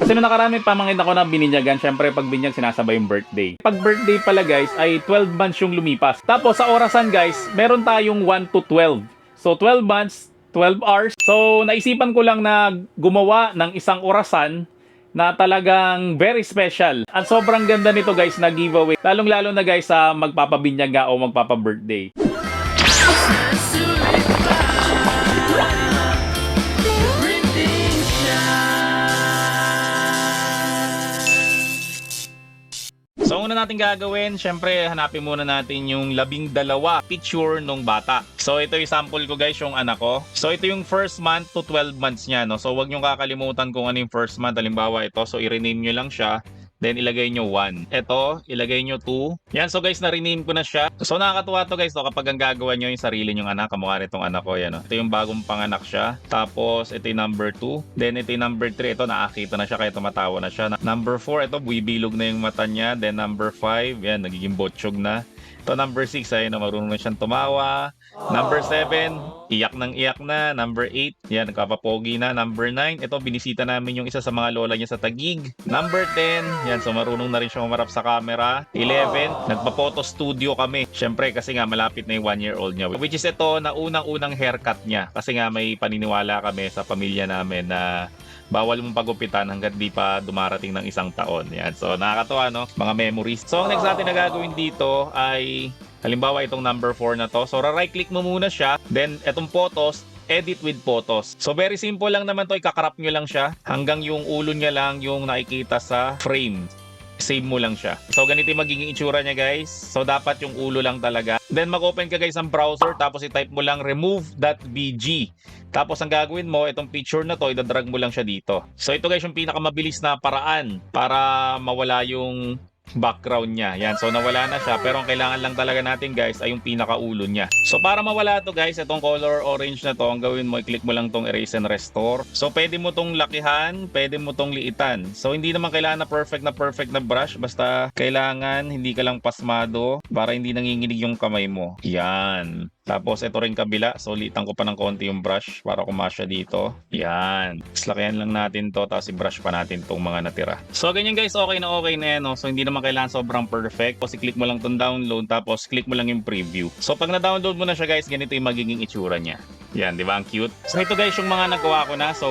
Kasi nung nakarami pamangkin ako na bininyagan, syempre pag binyag sinasabay yung birthday. Pag birthday pala guys ay 12 months yung lumipas. Tapos sa orasan guys, meron tayong 1 to 12. So 12 months, 12 hours. So naisipan ko lang na gumawa ng isang orasan na talagang very special. At sobrang ganda nito guys na giveaway. Lalong-lalo na guys sa magpapabinyag nga o magpapa-birthday. So una natin gagawin, syempre hanapin muna natin yung 12 picture nung bata. So ito yung sample ko guys, yung anak ko. So ito yung first month to 12 months niya, no? So wag nyo kakalimutan kung ano yung first month. Halimbawa ito, so i-rename nyo lang siya. Then ilagay nyo 1. Ito, ilagay nyo 2. Yan, so guys, na-rename ko na siya. So nakakatuwa to guys, no? Kapag ang gagawa nyo yung sarili nyong anak, kamukha nitong anak ko, yan, no? Ito yung bagong panganak siya. Tapos, ito yung number 2. Then, ito yung number 3. Ito, nakakita na siya, kaya tumatawa na siya. Number 4, ito, buibilog na yung mata niya. Then, number 5, yan, nagiging botsyog na. Ito, number 6, ayun, no? Marunong na siyang tumawa. Number 7, iyak na. Number 8, yan, nagpapapogi na. Number 9, ito, binisita namin yung isa sa mga lola niya sa Taguig. Number 10, yan, so marunong na rin siya umarap sa camera. 11, nagpa-photo studio kami. Syempre, kasi nga malapit na yung 1-year-old niya. Which is ito, na unang-unang haircut niya. Kasi nga may paniniwala kami sa pamilya namin na bawal mong pagupitan hanggat di pa dumarating ng 1 taon. Yan, so nakakatuwa, no? Mga memories. So, ang next natin na gagawin dito ay halimbawa itong number 4 na to. So right click mo muna siya. Then itong photos, edit with photos. So very simple lang naman to. Ikakrap nyo lang siya. Hanggang yung ulo niya lang yung nakikita sa frame. Save mo lang siya. So ganito yung magiging itsura niya guys. So dapat yung ulo lang talaga. Then mag-open ka guys ang browser. Tapos i-type mo lang remove.bg. Tapos ang gagawin mo, itong picture na to, idadrag mo lang siya dito. So ito guys yung pinakamabilis na paraan para mawala yung background niya. Yan, so nawala na siya. Pero ang kailangan lang talaga natin guys ay yung pinakaulo niya. So para mawala to guys, itong color orange na to, ang gawin mo, i-click mo lang tong erase and restore. So pwede mo tong lakihan, pwede mo tong liitan. So hindi naman kailangan na perfect na brush. Basta kailangan hindi ka lang pasmado para hindi nanginginig yung kamay mo. Yan. Tapos ito rin kabila, so litan ko pa ng konti yung brush para kumasya dito. Yan. Lakihan lang natin to, tapos i-brush pa natin tong mga natira. So ganyan guys, okay na yan, no? So hindi naman kailangan sobrang perfect. Tapos i-click mo lang tong download, tapos click mo lang yung preview. So pag na-download mo na siya guys, ganito yung magiging itsura niya. Yan, di ba? Ang cute. So ito guys yung mga nagawa ko na. So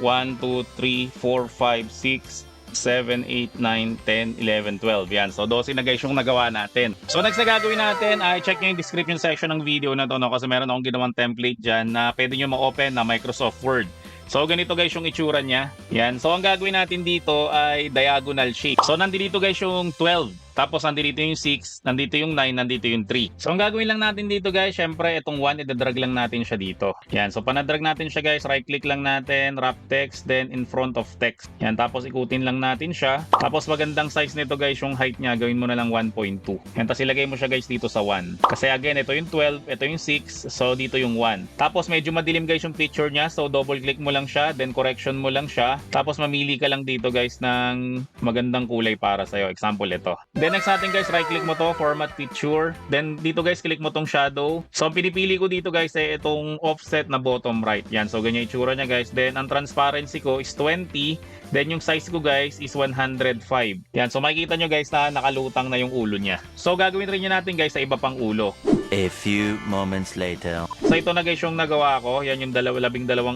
1, 2, 3, 4, 5, 6, 7, 8, 9, 10, 11, 12. Yan. So, 12 na guys yung nagawa natin. So, next na gagawin natin ay check nyo yung description section ng video na to, no? Kasi meron akong ginawang template dyan na pwede nyo ma-open na Microsoft Word. So, ganito guys yung itsura niya. Yan. So, ang gagawin natin dito ay diagonal shape. So, nandito guys yung 12. Tapos nandito yung 6, nandito yung 9, nandito yung 3. So ang gagawin lang natin dito guys, syempre itong 1, idadrag lang natin siya dito. Yan, so panadrag natin siya guys, right click lang natin, wrap text, then in front of text. Yan, tapos ikutin lang natin siya. Tapos magandang size nito guys, yung height niya, gawin mo na lang 1.2. Yan, tapos ilagay mo siya guys dito sa 1. Kasi again, ito yung 12, ito yung 6, so dito yung 1. Tapos medyo madilim guys yung picture niya, so double click mo lang siya, then correction mo lang siya. Tapos mamili ka lang dito guys ng magandang kulay para sa'yo. Example ito. Then next natin guys, right click mo to, format picture. Then dito guys, click mo tong shadow. So ang pinipili ko dito guys ay itong offset na bottom right. Yan, so ganyan itsura niya guys. Then ang transparency ko is 20. Then yung size ko guys is 105. Yan, so makikita nyo guys na nakalutang na yung ulo niya. So gagawin rin natin guys sa iba pang ulo. A few moments later. So ito na guys yung nagawa ko. Yan yung 12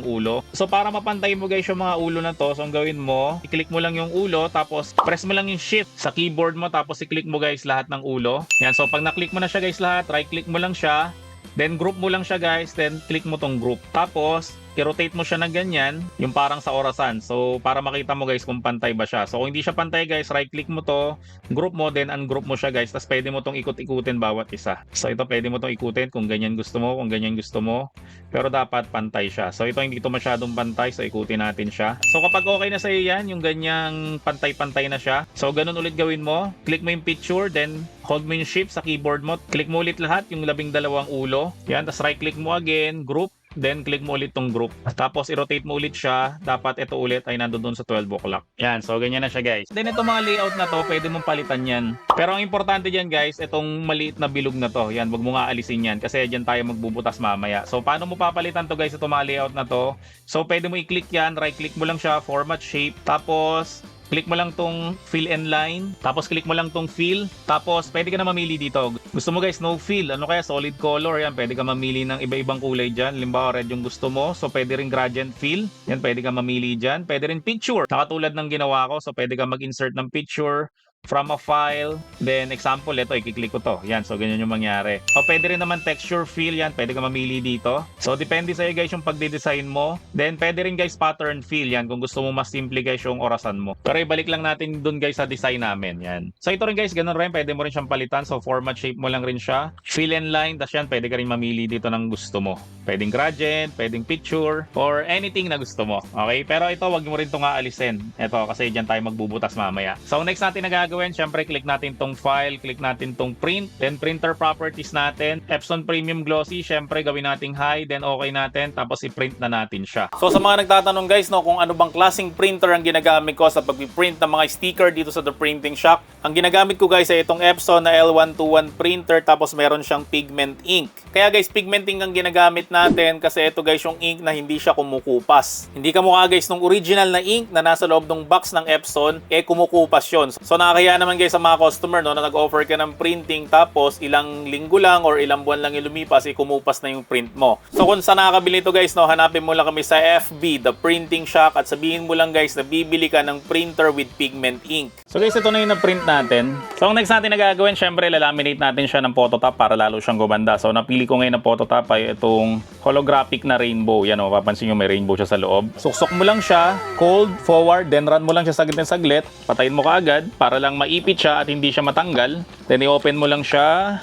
ulo. So para mapantay mo guys yung mga ulo na to, so ang gawin mo, i-click mo lang yung ulo, tapos press mo lang yung shift sa keyboard mo, tapos i-click mo guys lahat ng ulo. Yan, so pag na-click mo na siya guys lahat, right click mo lang siya, then group mo lang siya guys, then click mo tong group. Tapos i-rotate mo siya na ganyan, yung parang sa orasan. So, para makita mo guys kung pantay ba siya. So, kung hindi siya pantay guys, right-click mo to, group mo, then ungroup mo siya guys. Tapos, pwede mo tong ikot-ikutin bawat isa. So, ito pwede mo tong ikutin kung ganyan gusto mo, kung ganyan gusto mo. Pero dapat pantay siya. So, ito hindi ito masyadong pantay, so ikutin natin siya. So, kapag okay na sa'yo yan, yung ganyang pantay-pantay na siya. So, ganun ulit gawin mo. Click mo yung picture, then hold mo yung shift sa keyboard mo. Click mo ulit lahat, yung 12 ulo. Yan, tapos right-click mo again, group. then click mo ulit tong group. Tapos i-rotate mo ulit siya, dapat ito ulit ay nandoon sa 12 o'clock. Yan, so ganyan na siya guys. Then itong mga layout na to, pwede mong palitan yan. Pero ang importante dyan guys, itong maliit na bilog na to, yan, wag mo nga alisin yan kasi dyan tayo magbubutas mamaya. So paano mo papalitan to guys, itong mga layout na to? So pwede mo i-click yan, right click mo lang siya, format shape, tapos click mo lang tong fill and line, tapos click mo lang tong fill, tapos pwede ka na mamili dito. Gusto mo guys no fill, ano kaya solid color, yan pwede ka mamili ng iba-ibang kulay dyan. Limbawa red yung gusto mo, so pwede rin gradient fill, yan pwede ka mamili dyan. Pwede rin picture, nakatulad ng ginawa ko, so pwede ka mag-insert ng picture from a file, then example, ito, i-click ko to. Yan, so ganyan yung mangyari. O pwede rin naman texture fill, yan, pwede ka mamili dito. So depende sa'yo guys yung pagde-design mo. Then pwede rin guys pattern fill, yan, kung gusto mo mas simple guys yung orasan mo. Pero ibalik lang natin dun guys sa design namin, yan. So ito rin guys, ganun rin, pwede mo rin siyang palitan. So format shape mo lang rin siya. Fill and line, tas yan, pwede ka rin mamili dito ng gusto mo. Pwedeng gradient, pwedeng picture, or anything na gusto mo. Okay? Pero ito, wag mo rin itong aalisin. Ito, kasi dyan tayo magbubutas mamaya. So next natin na gagawin, syempre click natin tong file, click natin tong print, then printer properties natin, Epson Premium Glossy, syempre gawin nating high, then okay natin, tapos i-print na natin siya. So sa mga nagtatanong guys, no, kung ano bang klaseng printer ang ginagamit ko sa pag-print ng mga sticker dito sa The Printing Shop, ang ginagamit ko guys ay itong Epson na L121 printer, tapos meron siyang pigment ink. Kaya guys, pigment ink ang ginagamit natin kasi ito guys yung ink na hindi siya kumukupas. Hindi ka mukha guys nung original na ink na nasa loob ng box ng Epson, kumukupas yun. So nakakaya naman guys sa mga customer, no, na nag-offer ka ng printing tapos ilang linggo lang or ilang buwan lang yung lumipas, kumupas na yung print mo. So kung saan nakakabili ito guys, no, hanapin mo lang kami sa FB, The Printing Shop, at sabihin mo lang guys na bibili ka ng printer with pigment ink. So guys, ito na yung na-print natin. So ang next natin na gagawin, syempre lalaminate natin siya ng phototop para lalo siyang gumanda. So napili ko ngayon na phototop ay itong holographic na rainbow. Yan o, papansin nyo may rainbow siya sa loob. Suksok mo lang siya, cold, forward, then run mo lang siya saglit ng saglit. Patayin mo kaagad para lang maipit siya at hindi siya matanggal. Then i-open mo lang siya,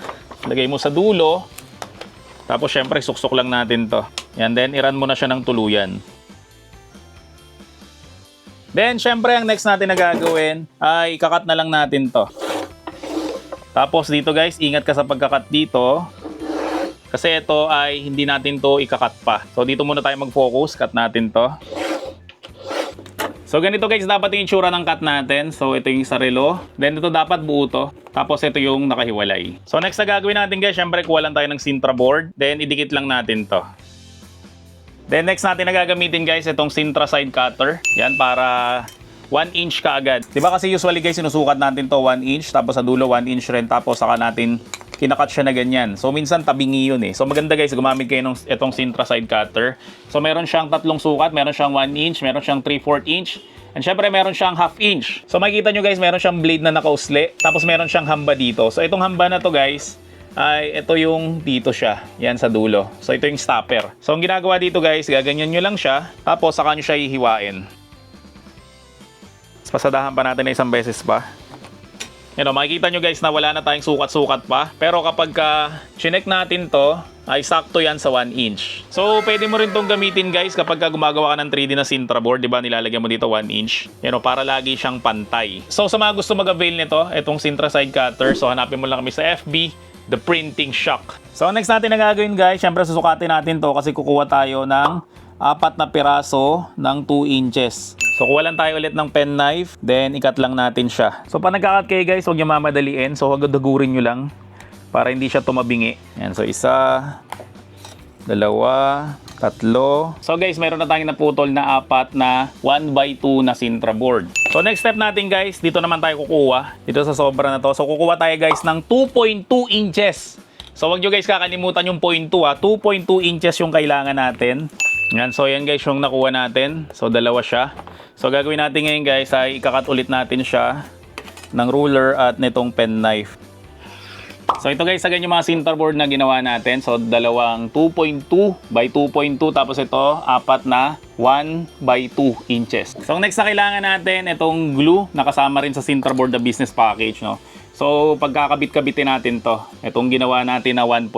lagay mo sa dulo. Tapos syempre suksok lang natin to. Yan, then i-run mo na siya ng tuluyan. Then syempre ang next natin na gagawin ay ikakat na lang natin to. Tapos dito guys, ingat ka sa pagkakat dito. Kasi ito ay hindi natin to ikakat pa. So dito muna tayo mag-focus, cut natin to. So ganito guys, dapat yung itsura ng cut natin. So ito yung sarilo. Then ito dapat buo to. Tapos ito yung nakahiwalay. So next na gagawin natin guys, syempre kuha lang tayo ng Sintra board. Then idikit lang natin to. Then next natin na gagamitin guys, itong Sintra side cutter. Yan, para 1 inch ka agad. Diba kasi usually guys, sinusukat natin to 1 inch. Tapos sa dulo 1 inch rin. Tapos saka natin kinakat siya na ganyan. So minsan tabingi yun eh. So maganda guys, gumamit kayo ng itong Sintra side cutter. So meron siyang tatlong sukat. Meron siyang 1 inch, meron siyang 3/4 inch. And syempre meron siyang half inch. So makikita nyo guys, meron siyang blade na nakausli. Tapos meron siyang hamba dito. So itong hamba na to guys, ay ito yung dito siya. Yan sa dulo. So ito yung stopper. So ang ginagawa dito guys, gaganyan nyo lang siya. Tapos saka nyo siya hihiwain. Pasadahan pa natin na isang beses pa. Yan o, makikita nyo guys na wala na tayong sukat-sukat pa. Pero kapag chinek natin to, ay sakto yan sa 1 inch. So pwede mo rin tong gamitin guys kapag gumagawa ka ng 3D na Sintra board. Diba nilalagyan mo dito 1 inch. Yan o, para lagi siyang pantay. So sa mga gusto mag-avail nito, itong Sintra side cutter. So hanapin mo lang kami sa FB, The Printing Shop. So next natin na gagawin guys, syempre susukatin natin to kasi kukuha tayo ng 4 na piraso ng 2 inches. So kuha lang tayo ulit ng pen knife, then ikat lang natin siya. So pag nagkakat kayo guys, huwag nyo mamadaliin. So huwag dagurin nyo lang para hindi siya tumabingi. Yan, so 1, 2, 3. So guys, mayroon na tayong naputol na 4 na 1x2 na Sintra board. So next step natin guys, dito naman tayo kukuha. Dito sa sobra na to. So kukuha tayo guys ng 2.2 inches. So wag nyo guys kakalimutan yung 0.2 ha. 2.2 inches yung kailangan natin. Yan, so yan guys yung nakuha natin. So dalawa siya. So gagawin natin ngayon guys ay ikakat ulit natin siya ng ruler at nitong pen knife. So ito guys, again yung mga Sintra board na ginawa natin. So dalawang 2.2 by 2.2, tapos ito 4 na 1x2 inches. So next na kailangan natin itong glue na kasama rin sa Sintra board na business package, no. So pagkakabit-kabitin natin to. Itong ginawa natin na 1.2.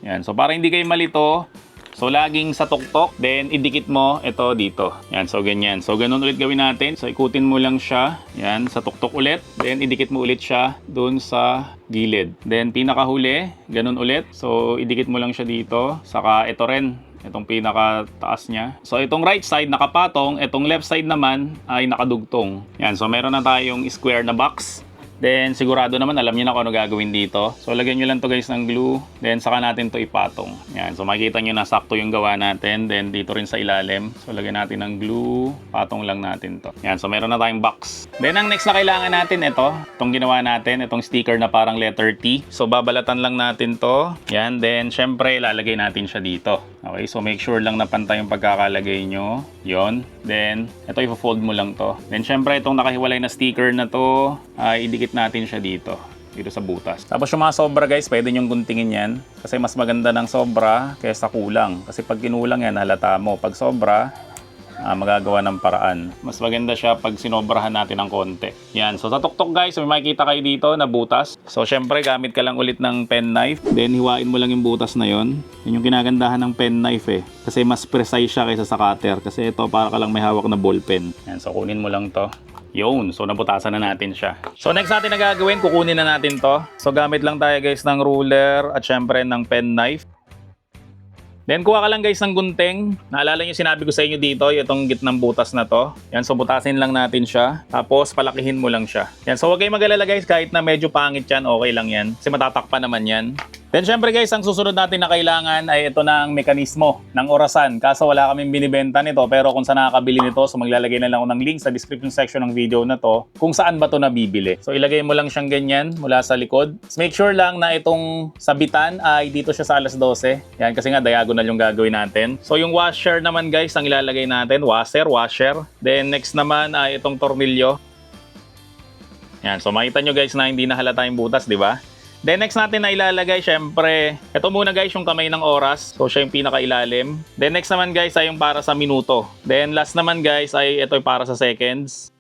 Yan. So para hindi kayo malito, so laging sa tuktok, then idikit mo ito dito. Yan, so ganyan. So ganun ulit gawin natin. So ikutin mo lang siya, yan, sa tuktok ulit. Then idikit mo ulit siya dun sa gilid. Then pinakahuli, ganun ulit. So idikit mo lang siya dito. Saka ito rin, Itong pinaka-taas niya. So itong right side nakapatong, itong left side naman ay nakadugtong. Yan, so meron na tayong square na box. Then sigurado naman alam niyo na kung ano gagawin dito. So lagyan niyo lang to guys ng glue. Then saka natin to ipatong. Yan. So makikita niyo na sakto yung gawa natin. Then dito rin sa ilalim. So lagyan natin ng glue. Patong lang natin to. Yan. So meron na tayong box. Then ang next na kailangan natin ito. Itong ginawa natin. Itong sticker na parang letter T. So babalatan lang natin to. Yan. Then syempre lalagay natin siya dito. Okay. So make sure lang na pantay yung pagkakalagay nyo. Yon. Then ito i-fold mo lang to. Then syempre itong nakahiwalay na sticker na to ay idikit natin siya dito sa butas. Tapos yung mga sobra guys, pwede nyong guntingin yan kasi mas maganda ng sobra kaysa kulang. Kasi pag kinulang yan, halata mo. Pag sobra, magagawa ng paraan. Mas maganda siya pag sinobrahan natin ng konti. Yan. So sa tuktok guys, may makikita kayo dito na butas. So syempre gamit ka lang ulit ng pen knife. Then hiwain mo lang yung butas na yon. Yun yung kinagandahan ng pen knife eh. Kasi mas precise siya kaysa sa cutter. Kasi ito para ka lang may hawak na ball pen. Yan. So kunin mo lang to. Yun, so nabutasan na natin siya. So next natin na gagawin, kukunin na natin to. So gamit lang tayo guys ng ruler at syempre ng pen knife. Then kuha ka lang guys ng gunting. Naalala niyo sinabi ko sa inyo dito, itong gitnang butas na to. Yan, so butasin lang natin siya. Tapos palakihin mo lang siya. Yan, so huwag kayong mag-alala guys, kahit na medyo pangit yan, okay lang yan. Kasi matatakpan naman yan. Then syempre guys, ang susunod natin na kailangan ay ito na ang mekanismo ng orasan. Kaso wala kaming binibenta nito, pero kung saan nakakabili nito, so maglalagay na lang ako ng link sa description section ng video na to kung saan ba to nabibili. So ilagay mo lang siyang ganyan mula sa likod. So, make sure lang na itong sabitan ay dito siya sa alas 12. Yan, kasi nga diagonal yung gagawin natin. So yung washer naman guys, ang ilalagay natin, washer. Then next naman ay itong tornilyo. Yan, so makita nyo guys na hindi na halata yung butas, di ba? Then next natin na ilalagay, syempre, ito muna guys yung kamay ng oras. So siya yung pinakailalim. Then next naman guys ay yung para sa minuto. Then last naman guys ay ito yung para sa seconds.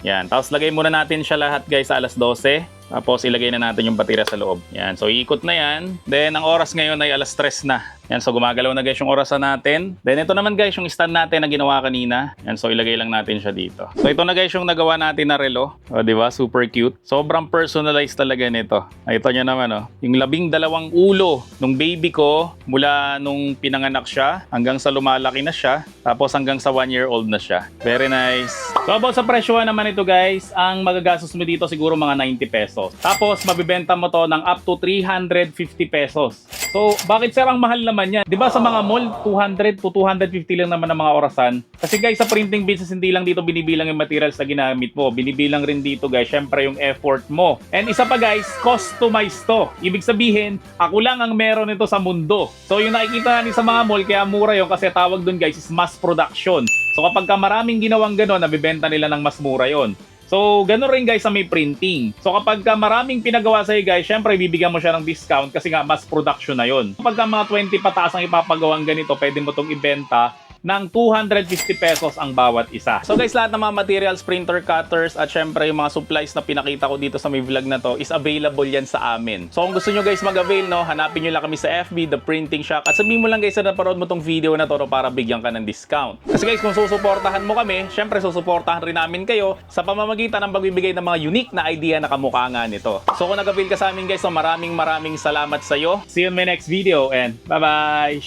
Yan, tapos lagay muna natin siya lahat guys sa alas 12. Tapos ilagay na natin yung baterya sa loob. Yan, so iikot na yan. Then ang oras ngayon ay alas 3 na. Yan, so gumagalaw na guys yung orasan natin. Then ito naman guys yung stand natin na ginawa kanina. Yan, so ilagay lang natin siya dito. So ito na guys yung nagawa natin na relo. O, di ba? Super cute. Sobrang personalized talaga nito. Ito nyo naman, oh. Yung 12 ulo nung baby ko mula nung pinanganak siya hanggang sa lumalaki na siya. Tapos hanggang sa 1-year-old na siya. Very nice. So about sa presyo naman ito guys, ang magagastos mo dito siguro mga 90 pesos. Tapos mabibenta mo to ng up to 350 pesos. So bakit sir ang mahal naman yan? 'Di ba sa mga mall 200 to 250 lang naman ang mga orasan. Kasi guys sa printing business hindi lang dito binibilang yung materials na ginamit mo. Binibilang rin dito guys syempre yung effort mo. And isa pa guys, customized to. Ibig sabihin, ako lang ang meron nito sa mundo. So yung nakikita natin sa mga mall kaya mura yun kasi tawag dun guys is mass production. So kapag ka maraming ginawang gano'n, nabibenta nila ng mas mura yon. So, gano'n rin guys sa may printing. So, kapag ka maraming pinagawa sa'yo guys, syempre bibigyan mo siya ng discount kasi nga mass production na yon. Kapag ka mga 20 pataas ang ipapagawang ganito, pwede mo itong ibenta ng 250 pesos ang bawat isa. So guys, lahat ng mga materials, printer, cutters, at syempre yung mga supplies na pinakita ko dito sa may vlog na to is available yan sa amin. So kung gusto nyo guys mag-avail, no, hanapin nyo lang kami sa FB, The Printing Shop, at sabihin mo lang guys na naparod mo tong video na to no, para bigyan ka ng discount. Kasi guys, kung susuportahan mo kami, syempre susuportahan rin namin kayo sa pamamagitan ng pagbibigay ng mga unique na idea na kamukha nga nito. So kung nag-avail ka sa amin guys, so maraming salamat sa iyo. See you in my next video and bye-bye!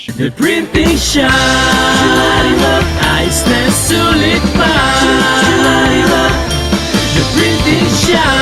The Printing Shop, ayos na sulit pa. The Printing Shop.